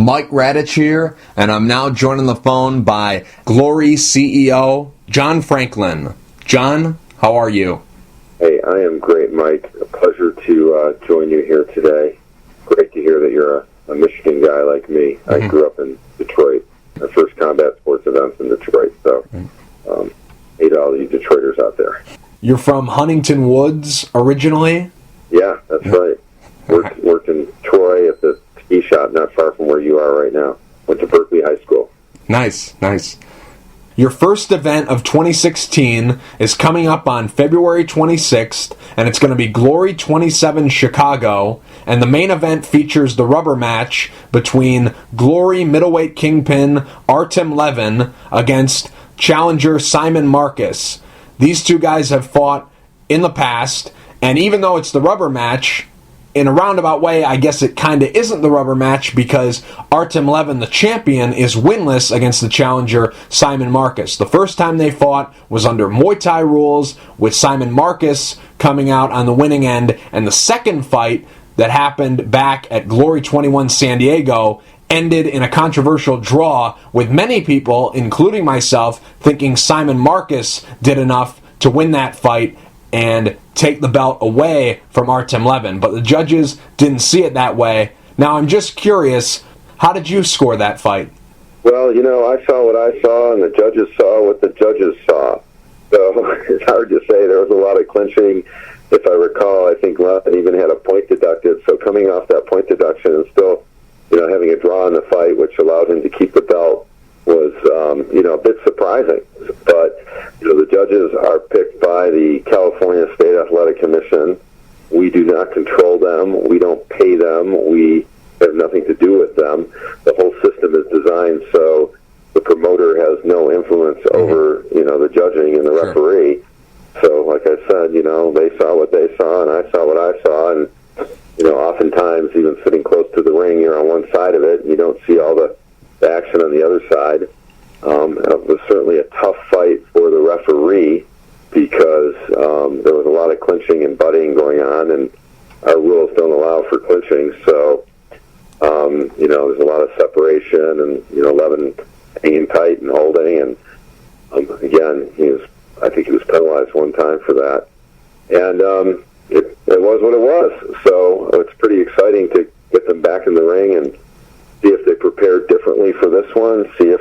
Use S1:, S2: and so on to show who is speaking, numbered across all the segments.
S1: Mike Radich here, and I'm now joined on the phone by GLORY CEO Jon Franklin. Jon, how are you?
S2: Hey, I am great, Mike. A pleasure to join you here today. Great to hear that you're a Michigan guy like me. I grew up in Detroit. My first combat sports events in Detroit, so hey to all you Detroiters out there.
S1: You're from Huntington Woods originally?
S2: Yeah, that's right. Worked in Troy at the ski shop not far from where you are right now. Went to Berkeley High School.
S1: Nice. Your first event of 2016 is coming up on February 26th, and it's going to be GLORY 27 Chicago, and the main event features the rubber match between GLORY middleweight kingpin Artem Levin against challenger Simon Marcus. These two guys have fought in the past, and even though it's the rubber match, in a roundabout way, I guess it kind of isn't the rubber match because Artem Levin, the champion, is winless against the challenger Simon Marcus. The first time they fought was under Muay Thai rules, with Simon Marcus coming out on the winning end, and the second fight that happened back at GLORY 21 San Diego ended in a controversial draw, with many people, including myself, thinking Simon Marcus did enough to win that fight and take the belt away from Artem Levin. But the judges didn't see it that way. Now, I'm just curious, how did you score that fight?
S2: Well, I saw what I saw, and the judges saw what the judges saw. So it's hard to say. There was a lot of clinching. If I recall, I think Levin even had a point deducted. So coming off that point deduction and still, having a draw in the fight, which allowed him to keep the belt, was, a bit surprising. But, the judges are picked by the California State Athletic Commission. We do not control them. We don't pay them. We have nothing to do with them. The whole system is designed so the promoter has no influence over, the judging and the referee. So, like I said, they saw what they saw, and I saw what I saw, and, oftentimes, even sitting close to the ring, you're on one side of it, and you don't see all the action on the other side. It was certainly a tough fight for the referee because there was a lot of clinching and butting going on, and our rules don't allow for clinching. So, there's a lot of separation, and Levin hanging tight and holding, and again, I think he was penalized one time for that, and it was what it was. So it's pretty exciting to get them back in the ring and see if they prepared differently for this one, see if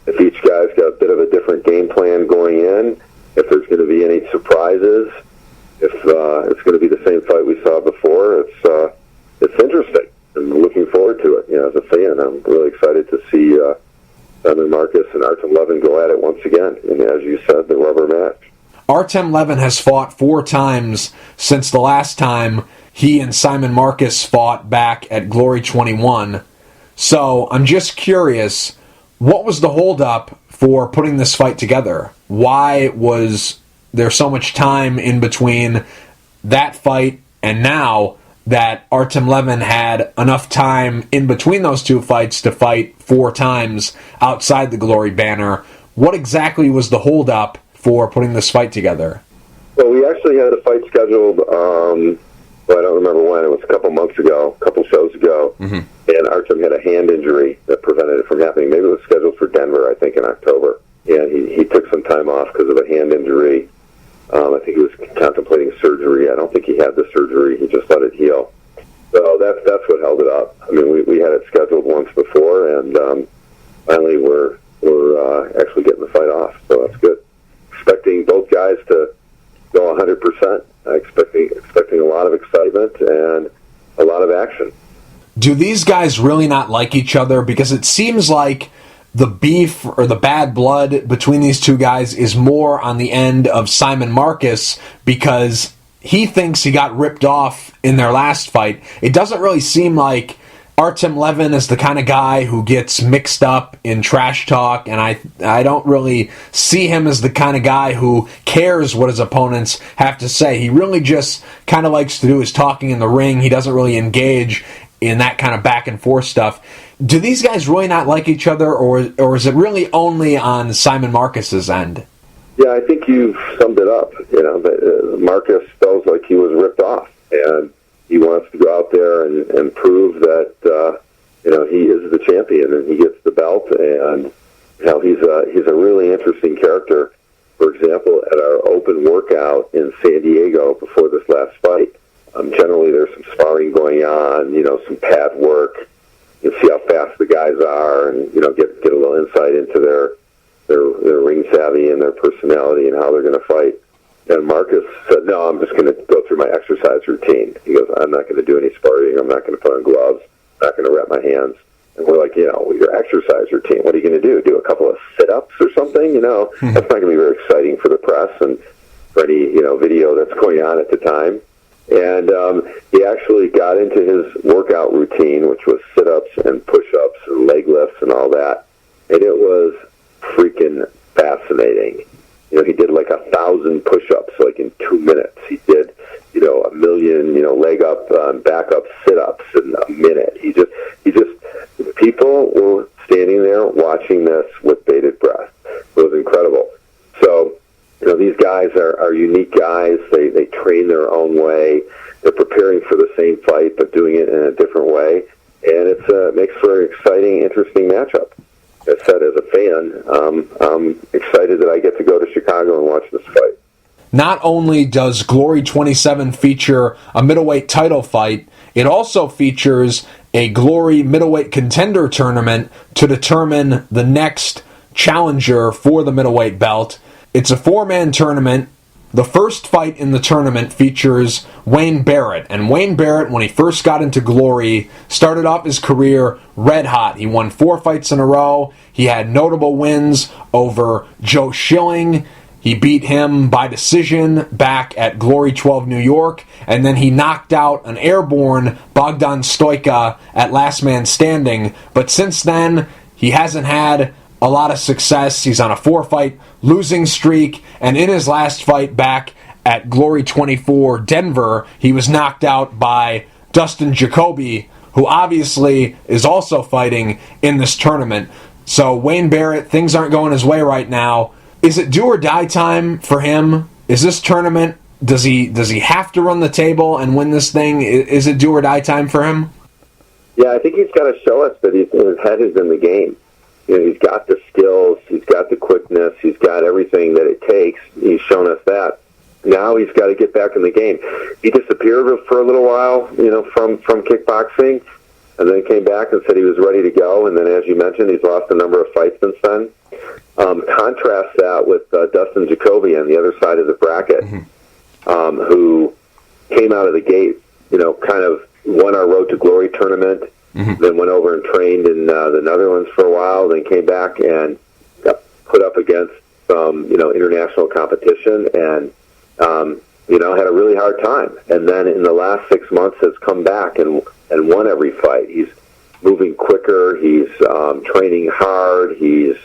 S2: if each guy's got a bit of a different game plan going in, if there's going to be any surprises, if it's going to be the same fight we saw before. It's interesting. I'm looking forward to it. As a fan, I'm really excited to see Simon Marcus and Artem Levin go at it once again. And as you said, the rubber match.
S1: Artem Levin has fought 4 times since the last time he and Simon Marcus fought back at GLORY 21. So I'm just curious, what was the holdup for putting this fight together? Why was there so much time in between that fight and now that Artem Levin had enough time in between those 2 fights to fight 4 times outside the GLORY banner? What exactly was the holdup for putting this fight together?
S2: Well, we actually had a fight scheduled, I don't remember when, it was a couple months ago, a couple shows ago, and Artem had a hand injury that prevented it from happening. Maybe it was scheduled for Denver, I think, in October, and he took some time off because of a hand injury. I think he was contemplating surgery. I don't think he had the surgery. He just let it heal. So that's what held it up. I mean, we had it scheduled once before, and finally we're actually getting the fight off, so that's good. Expecting both guys to go 100%. Expecting a lot of excitement and a lot of action.
S1: Do these guys really not like each other? Because it seems like the beef or the bad blood between these two guys is more on the end of Simon Marcus because he thinks he got ripped off in their last fight. It doesn't really seem like Artem Levin is the kind of guy who gets mixed up in trash talk, and I don't really see him as the kind of guy who cares what his opponents have to say. He really just kind of likes to do his talking in the ring. He doesn't really engage in that kind of back and forth stuff. Do these guys really not like each other, or is it really only on Simon Marcus's end?
S2: Yeah, I think you've summed it up. Marcus feels like he was ripped off, and he wants to go out there and prove that champion, and he gets the belt, and he's a really interesting character. For example, at our open workout in San Diego before this last fight, generally there's some sparring going on, some pad work. You see how fast the guys are, and get a little insight into their ring savvy and their personality and how they're going to fight. And Marcus said, "No, I'm just going to go through my exercise routine." He goes, "I'm not going to do any sparring. I'm not going to put on gloves. I'm not going to wrap my hands." And we're like, your exercise routine, what are you going to do? Do a couple of sit-ups or something? That's not going to be very exciting for the press and for any, video that's going on at the time. And he actually got into his workout routine, which was sit-ups and push-ups and leg lifts and all that. And it was freaking fascinating. He did like 1,000 push-ups, like in 2 minutes. He did, 1 million, leg up, back up sit-ups in a minute. He just, people were standing there watching this with bated breath. It was incredible. So, these guys are unique guys. They train their own way. They're preparing for the same fight, but doing it in a different way. And it makes for an exciting, interesting matchup. As I said, as a fan, I'm excited that I get to go to Chicago and watch this fight.
S1: Not only does Glory 27 feature a middleweight title fight, it also features a Glory middleweight contender tournament to determine the next challenger for the middleweight belt. It's a 4-man tournament. The first fight in the tournament features Wayne Barrett. And Wayne Barrett, when he first got into Glory, started off his career red hot. He won 4 fights in a row. He had notable wins over Joe Schilling. He beat him by decision back at Glory 12 New York. And then he knocked out an airborne Bogdan Stoica at Last Man Standing. But since then, he hasn't had a lot of success. He's on a 4-fight losing streak, and in his last fight back at Glory 24 Denver, he was knocked out by Dustin Jacoby, who obviously is also fighting in this tournament. So Wayne Barrett, things aren't going his way right now. Is it do or die time for him? Is this tournament, does he have to run the table and win this thing? Is it do or die time for him?
S2: Yeah, I think he's got to show us that his head is in the game. He's got the skills, he's got the quickness, he's got everything that it takes. He's shown us that. Now he's got to get back in the game. He disappeared for a little while, from kickboxing, and then came back and said he was ready to go. And then, as you mentioned, he's lost a number of fights since then. Contrast that with Dustin Jacoby on the other side of the bracket, who came out of the gate, kind of won our Road to Glory tournament. Then went over and trained in the Netherlands for a while, then came back and got put up against some, international competition and, had a really hard time. And then in the last 6 months has come back and won every fight. He's moving quicker, he's training hard, he's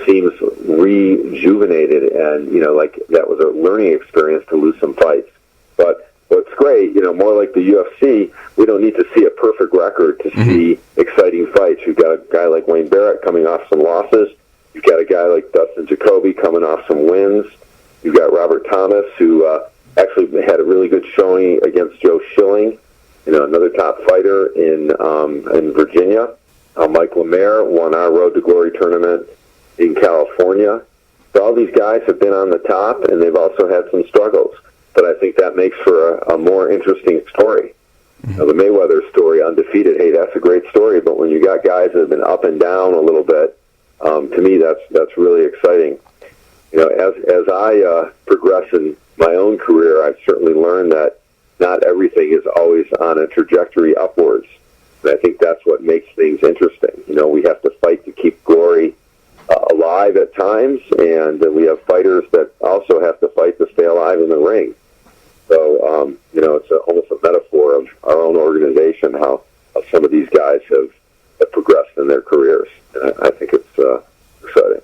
S2: seems rejuvenated, and, like that was a learning experience to lose some fights. But what's great, more like the UFC, we don't need to see a perfect record to see exciting fights. You've got a guy like Wayne Barrett coming off some losses. You've got a guy like Dustin Jacoby coming off some wins. You've got Robert Thomas, who actually had a really good showing against Joe Schilling, another top fighter in Virginia. Mike Lemaire won our Road to Glory tournament in California. So all these guys have been on the top, and they've also had some struggles. But I think that makes for a more interesting story. The Mayweather story, undefeated, hey, that's a great story. But when you got guys that have been up and down a little bit, to me, that's really exciting. As I progress in my own career, I've certainly learned that not everything is always on a trajectory upwards. And I think that's what makes things interesting. We have to fight to keep Glory alive at times, and we have fighters that also have to fight to stay alive in the ring. So, it's almost a metaphor of our own organization, how some of these guys have progressed in their careers. And I think it's exciting.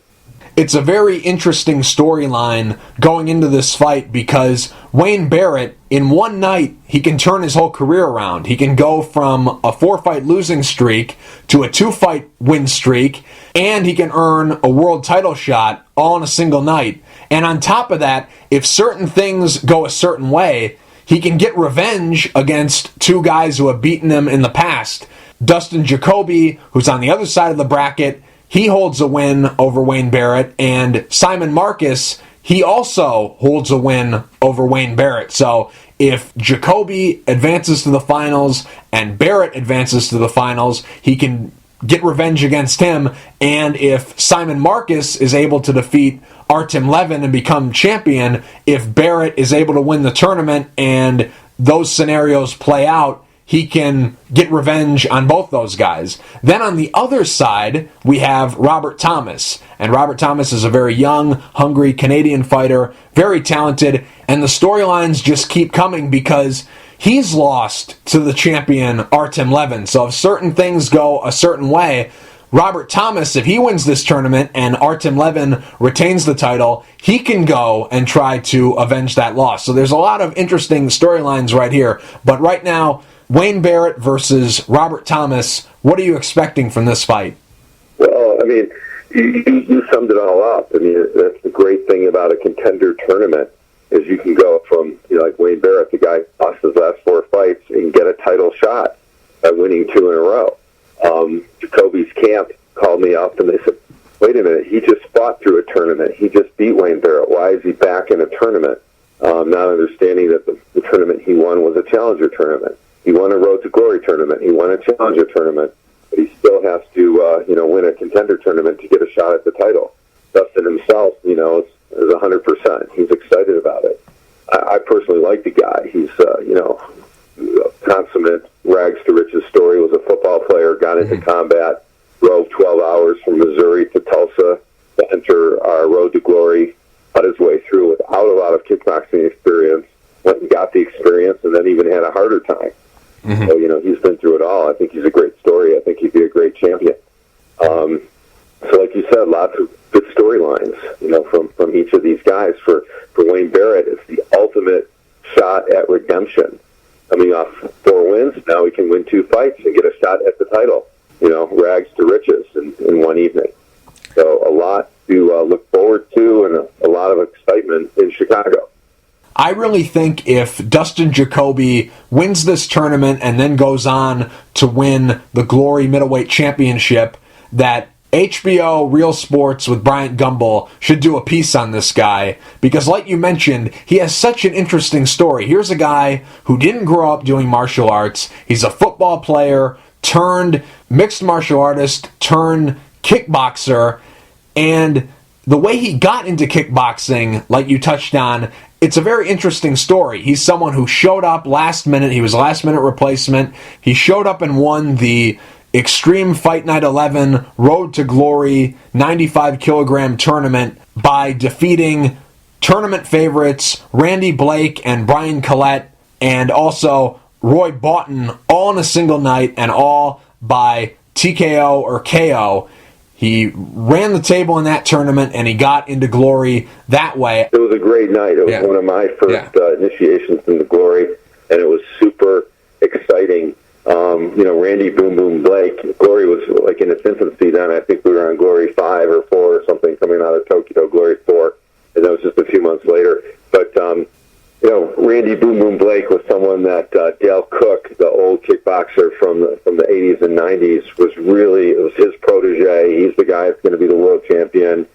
S1: It's a very interesting storyline going into this fight because Wayne Barrett, in one night, he can turn his whole career around. He can go from a 4-fight losing streak to a 2-fight win streak, and he can earn a world title shot all in a single night. And on top of that, if certain things go a certain way, he can get revenge against 2 guys who have beaten him in the past. Dustin Jacoby, who's on the other side of the bracket, he holds a win over Wayne Barrett, and Simon Marcus, he also holds a win over Wayne Barrett. So if Jacoby advances to the finals and Barrett advances to the finals, he can get revenge against him. And if Simon Marcus is able to defeat Artem Levin and become champion, if Barrett is able to win the tournament and those scenarios play out, he can get revenge on both those guys. Then on the other side, we have Robert Thomas. And Robert Thomas is a very young, hungry Canadian fighter, very talented, and the storylines just keep coming because he's lost to the champion Artem Levin. So if certain things go a certain way, Robert Thomas, if he wins this tournament and Artem Levin retains the title, he can go and try to avenge that loss. So there's a lot of interesting storylines right here. But right now, Wayne Barrett versus Robert Thomas, what are you expecting from this fight?
S2: Well, I mean, you summed it all up. I mean, that's the great thing about a contender tournament is you can go from, like Wayne Barrett, the guy who lost his last 4 fights, and get a title shot by winning 2 in a row. Jacoby's camp called me up and they said, wait a minute, he just fought through a tournament. He just beat Wayne Barrett. Why is he back in a tournament? Not understanding that the tournament he won was a challenger tournament. He won a Road to Glory tournament. He won a challenger tournament. But he still has to, win a contender tournament to get a shot at the title. Dustin himself, is 100%. He's excited about it. I personally like the guy. He's, consummate rags to riches story. Was a football player, got into combat, drove 12 hours from Missouri to Tulsa to enter our Road to Glory, cut his way through without a lot of kickboxing experience, went and got the experience, and then even had a harder time. Mm-hmm. So, he's been through it all. I think he's a great story. I think he'd be a great champion. So like you said, lots of good storylines, from each of these guys. For Wayne Barrett, it's the ultimate shot at redemption. Coming off 4 wins, now he can win 2 fights and get a shot at the title. Rags to riches in one evening. So a lot to look forward to and a lot of excitement in Chicago.
S1: I really think if Dustin Jacoby wins this tournament and then goes on to win the Glory Middleweight Championship, that HBO Real Sports with Bryant Gumbel should do a piece on this guy, because like you mentioned, he has such an interesting story. Here's a guy who didn't grow up doing martial arts. He's a football player turned mixed martial artist turned kickboxer, and the way he got into kickboxing, like you touched on, it's a very interesting story. He's someone who showed up last minute. He was a last minute replacement. He showed up and won the Extreme Fight Night 11 Road to Glory 95 kilogram tournament by defeating tournament favorites Randy Blake and Brian Collette, and also Roy Boughton, all in a single night and all by TKO or KO. He ran the table in that tournament, and he got into Glory that way.
S2: It was a great night. It was one of my first initiations into Glory, and it was super exciting. Randy Boom Boom Blake, Glory was like in its infancy then. I think we were on Glory 5 or 4 or something coming out of Tokyo, Glory 4, and that was just a few months later. But, Randy Boom Boom Blake was someone that Dale Cook, the old kickboxer from the 80s and 90s, it was his protege. He's the guy that's going to be the world champion.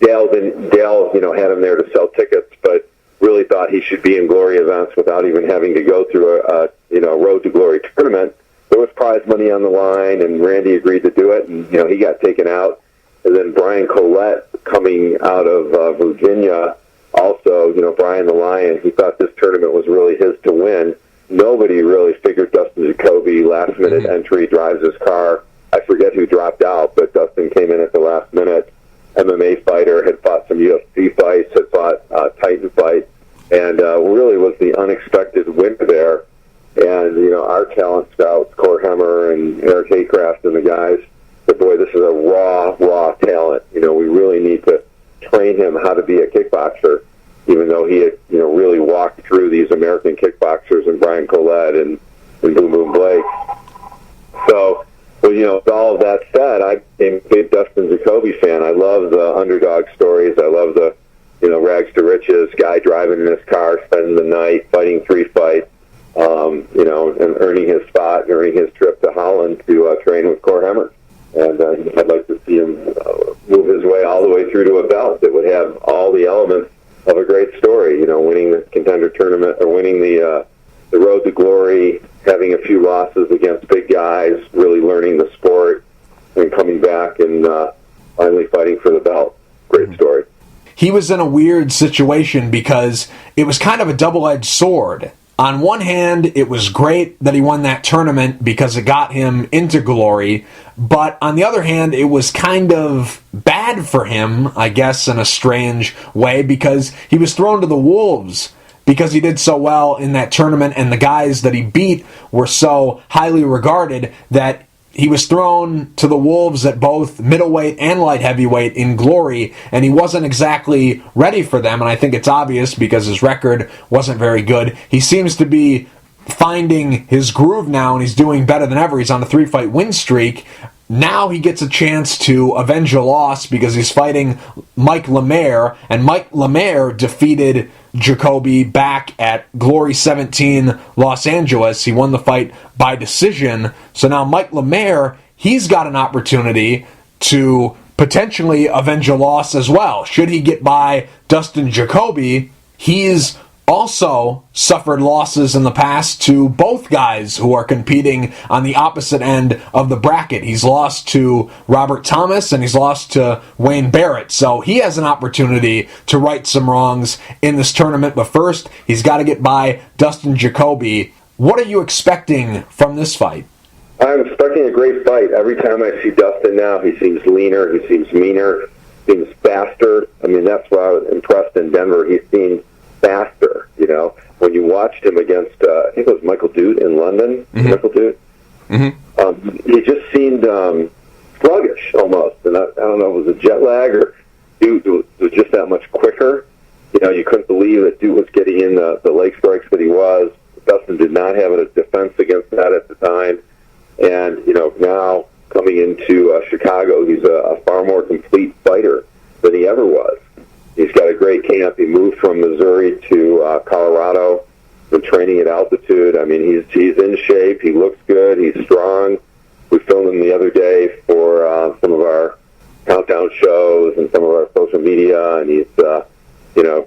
S2: Dale, had him there to sell tickets, but really thought he should be in Glory events without even having to go through a Road to Glory tournament. There was prize money on the line, and Randy agreed to do it, and, he got taken out. And then Brian Collette, coming out of Virginia, also, Brian the Lion, he thought this tournament was really his to win. Nobody really figured Dustin Jacoby, last-minute entry, drives his car. I forget who dropped out, but Dustin came in at the last minute. MMA fighter, had fought some UFC fights, had fought Titan fights, and really was the unexpected winner there. And, our talent scouts, Core Hemmer and Eric Haycraft and the guys, said, boy, this is a raw talent. We really need to train him how to be a kickboxer, even though he had, really walked through these American kickboxers and Brian Collette and Boom Boom Blake. So, with all of that said, I became a big Dustin Jacoby fan. I love the underdog stories. I love the, rags to riches, guy driving in his car, spending the night, fighting 3 fights, and earning his spot and earning his trip to Holland to train with Core Hemmer. And I'd like to see him move his way all the way through to a belt that would have all the elements of a great story. Winning the contender tournament or winning the road to glory, having a few losses against big guys, really learning the sport, and coming back and finally fighting for the belt. Great story.
S1: He was in a weird situation because it was kind of a double-edged sword. On one hand, it was great that he won that tournament because it got him into glory, but on the other hand, it was kind of bad for him, I guess, in a strange way, because he was thrown to the wolves because he did so well in that tournament, and the guys that he beat were so highly regarded that he was thrown to the wolves at both middleweight and light heavyweight in glory, and he wasn't exactly ready for them, and I think it's obvious because his record wasn't very good. He seems to be finding his groove now, and he's doing better than ever. He's on a 3-fight win streak. Now he gets a chance to avenge a loss because he's fighting Mike Lemaire, and Mike Lemaire defeated Jacoby back at Glory 17 Los Angeles. He won the fight by decision. So now Mike Lemaire, he's got an opportunity to potentially avenge a loss as well. Should he get by Dustin Jacoby, he's also suffered losses in the past to both guys who are competing on the opposite end of the bracket. He's lost to Robert Thomas and he's lost to Wayne Barrett. So he has an opportunity to right some wrongs in this tournament. But first, he's got to get by Dustin Jacoby. What are you expecting from this fight?
S2: I'm expecting a great fight. Every time I see Dustin now, he seems leaner, he seems meaner, seems faster. I mean, that's why I was impressed in Denver. He seemed faster, when you watched him against, I think it was Michael Dude in London. Mm-hmm. Michael Dude. Mm-hmm. He just seemed sluggish almost, and I don't know if it was a jet lag or Dude was just that much quicker. You couldn't believe that Dude was getting in the leg strikes that he was. Dustin did not have a defense against that at the time, and now coming into Chicago, he's a far more complete fighter than he ever was. He's got a great camp. He moved from Missouri to Colorado, been training at altitude. I mean, he's in shape. He looks good. He's strong. We filmed him the other day for some of our countdown shows and some of our social media, and he's,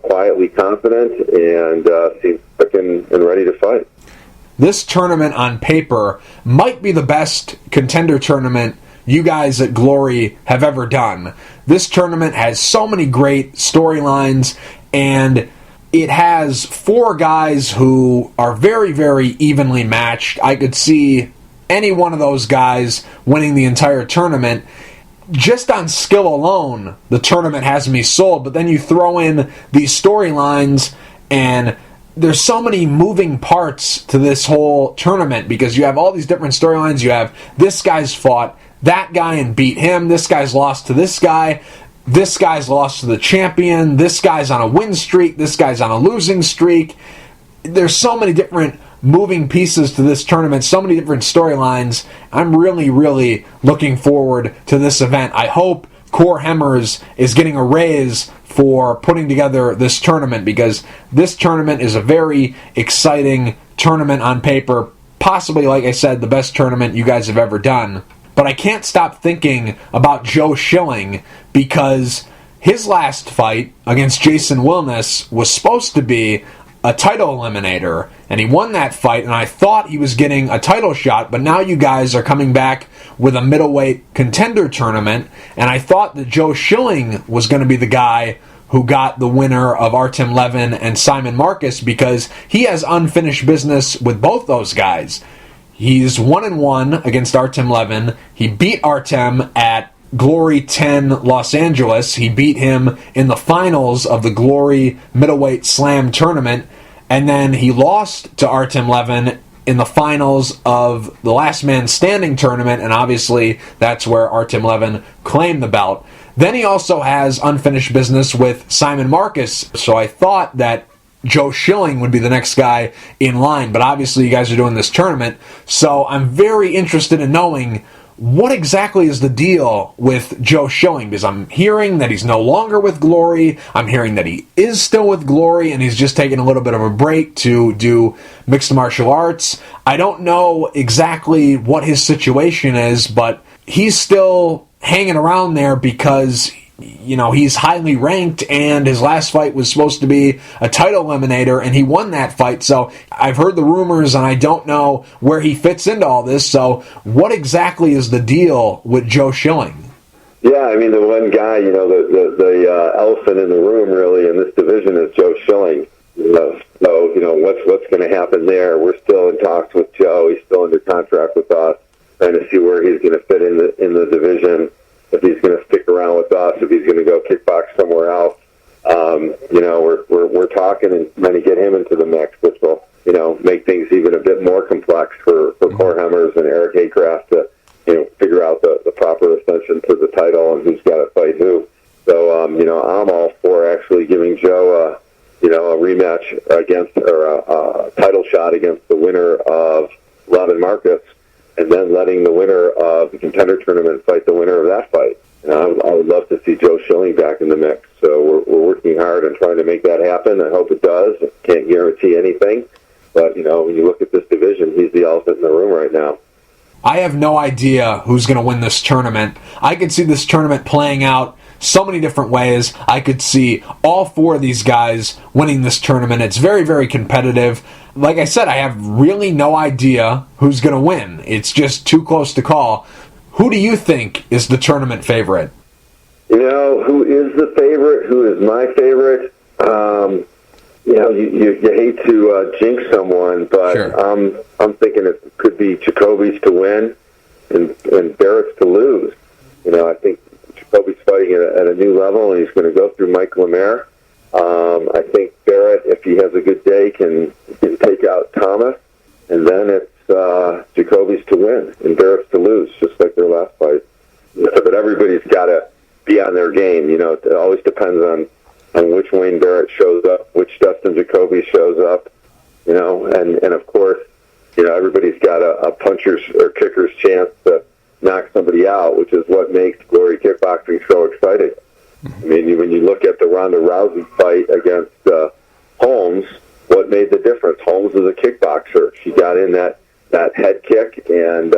S2: quietly confident and seems quick and ready to fight.
S1: This tournament on paper might be the best contender tournament you guys at Glory have ever done. This tournament has so many great storylines, and it has 4 guys who are very, very evenly matched. I could see any one of those guys winning the entire tournament. Just on skill alone, the tournament has me sold, but then you throw in these storylines, and there's so many moving parts to this whole tournament because you have all these different storylines. You have this guy's fought that guy and beat him. This guy's lost to this guy. This guy's lost to the champion. This guy's on a win streak. This guy's on a losing streak. There's so many different moving pieces to this tournament, so many different storylines. I'm really, really looking forward to this event. I hope Core Hemmers is getting a raise for putting together this tournament because this tournament is a very exciting tournament on paper. Possibly, like I said, the best tournament you guys have ever done. But I can't stop thinking about Joe Schilling because his last fight against Jason Wilness was supposed to be a title eliminator, and he won that fight, and I thought he was getting a title shot, but now you guys are coming back with a middleweight contender tournament, and I thought that Joe Schilling was going to be the guy who got the winner of Artem Levin and Simon Marcus because he has unfinished business with both those guys. He's 1-1 against Artem Levin. He beat Artem at Glory 10 Los Angeles. He beat him in the finals of the Glory Middleweight Slam Tournament. And then he lost to Artem Levin in the finals of the Last Man Standing Tournament. And obviously that's where Artem Levin claimed the belt. Then he also has unfinished business with Simon Marcus. So I thought that Joe Schilling would be the next guy in line, but obviously you guys are doing this tournament, so I'm very interested in knowing what exactly is the deal with Joe Schilling? Because I'm hearing that he's no longer with Glory. I'm hearing that he is still with Glory, and he's just taking a little bit of a break to do mixed martial arts. I don't know exactly what his situation is, but he's still hanging around there because, you know, he's highly ranked, and his last fight was supposed to be a title eliminator, and he won that fight. So I've heard the rumors, and I don't know where he fits into all this. So what exactly is the deal with Joe Schilling?
S2: Yeah, I mean, the one guy, you know, the elephant in the room, really, in this division is Joe Schilling. So, you know, what's going to happen there? We're still in talks with Joe. He's still under contract with us, trying to see where he's going to fit in the division. If he's going to stick around with us, if he's going to go kickbox somewhere else, you know, we're talking and trying to get him into the mix, which will, you know, make things even a bit more complex for Core Hemmers and Eric Haycraft to, you know, figure out the proper ascension to the title and who's got to fight who. So, you know, I'm all for actually giving Joe, you know, a rematch against, or a title shot against the winner of Robin Marcus, and then letting the winner of the contender tournament fight the winner of that fight. And I would love to see Joe Schilling back in the mix. So we're working hard on trying to make that happen. I hope it does. Can't guarantee anything. But, you know, when you look at this division, he's the elephant in the room right now.
S1: I have no idea who's going to win this tournament. I could see this tournament playing out so many different ways. I could see all four of these guys winning this tournament. It's very, very competitive. Like I said, I have really no idea who's going to win. It's just too close to call. Who do you think is the tournament favorite?
S2: You know, who is the favorite? Who is my favorite? You know, you hate to jinx someone, but
S1: sure.
S2: I'm thinking it could be Jacoby's to win and Barrett's to lose. You know, I think Jacoby's fighting at a new level, and he's going to go through Mike Lemaire. I think Barrett, if he has a good day, can take out Thomas, and then it's Jacoby's to win and Barrett's to lose, just like their last fight. But everybody's got to be on their game. You know, it always depends on which Wayne Barrett shows up, which Dustin Jacoby shows up. You know, and of course, you know, everybody's got a puncher's or kicker's chance to knock somebody out, which is what makes Glory Kickboxing so exciting. I mean, when you look at the Ronda Rousey fight against Holmes, what made the difference? Holmes is a kickboxer. She got in that head kick, and,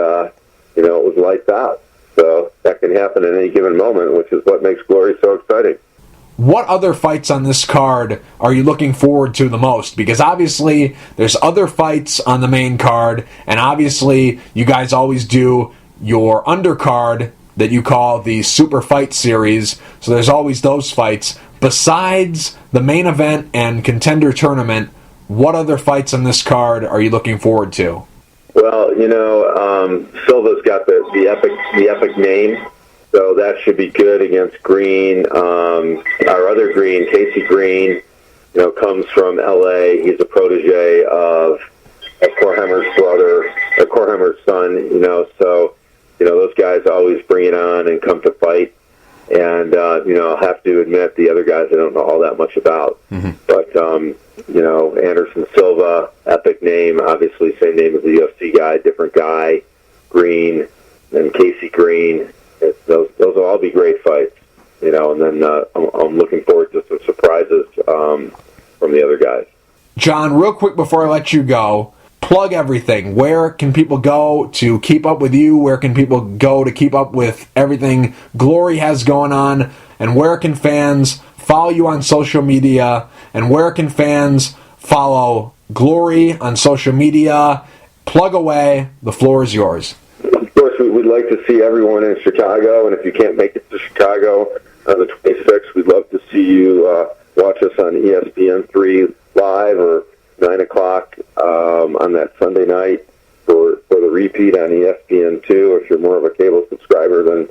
S2: you know, it was lights out. So that can happen at any given moment, which is what makes Glory so exciting.
S1: What other fights on this card are you looking forward to the most? Because obviously there's other fights on the main card, and obviously you guys always do your undercard that you call the Super Fight Series, so there's always those fights. Besides the main event and contender tournament, what other fights on this card are you looking forward to?
S2: Well, you know, Silva's got the epic name, so that should be good against Green. Our other Green, Casey Green, you know, comes from L.A. He's a protege of Korheimer's brother, or Korheimer's son, you know, so, you know, those guys always bring it on and come to fight. And, you know, I'll have to admit the other guys I don't know all that much about. Mm-hmm. But, you know, Anderson Silva, epic name, obviously same name as the UFC guy, different guy, Green, and Casey Green. Those will all be great fights, you know, and then I'm looking forward to some surprises from the other guys.
S1: Jon, real quick before I let you go, plug everything. Where can people go to keep up with you? Where can people go to keep up with everything Glory has going on? And where can fans follow you on social media? And where can fans follow Glory on social media? Plug away. The floor is yours.
S2: Of course, we'd like to see everyone in Chicago, and if you can't make it to Chicago on the 26th, we'd love to see you watch us on ESPN3 Live or 9 o'clock on that Sunday night for the repeat on ESPN2. If you're more of a cable subscriber, then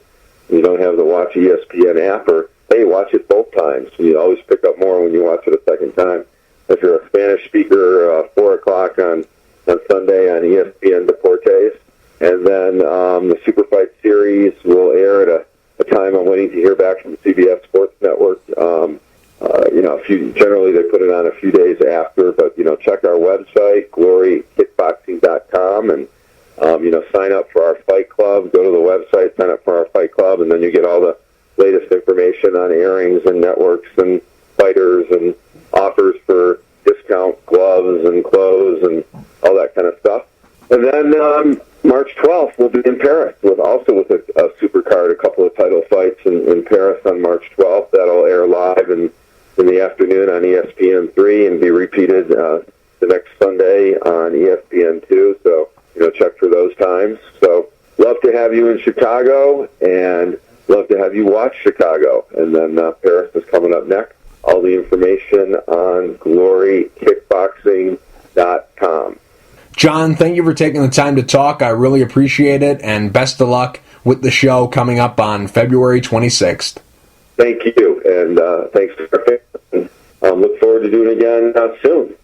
S2: you don't have the Watch ESPN app, or, hey, watch it both times. You always pick up more when you watch it a second time. If you're a Spanish speaker, 4 o'clock on Sunday on ESPN Deportes. And then the Super Fight Series will air at a time I'm waiting to hear back from the CBS Sports Network. You know, generally they put it on a few days after, but, you know, check our website, glorykickboxing.com, and, you know, sign up for our fight club. Go to the and then you get all the latest information on airings and networks and fighters and offers for discount gloves and clothes and all that kind of stuff. And then March 12th, we'll be in Paris with a supercard, a couple of title fights in Paris on March 12th. That'll air live in the afternoon on ESPN3 and be repeated the next Sunday on ESPN2. So, check for those times. So, love to have you in Chicago and love to have you watch Chicago. And then Paris is coming up next. All the information on glorykickboxing.com.
S1: Jon, thank you for taking the time to talk. I really appreciate it, and best of luck with the show coming up on February 26th.
S2: Thank you, and thanks for look forward to doing it again soon.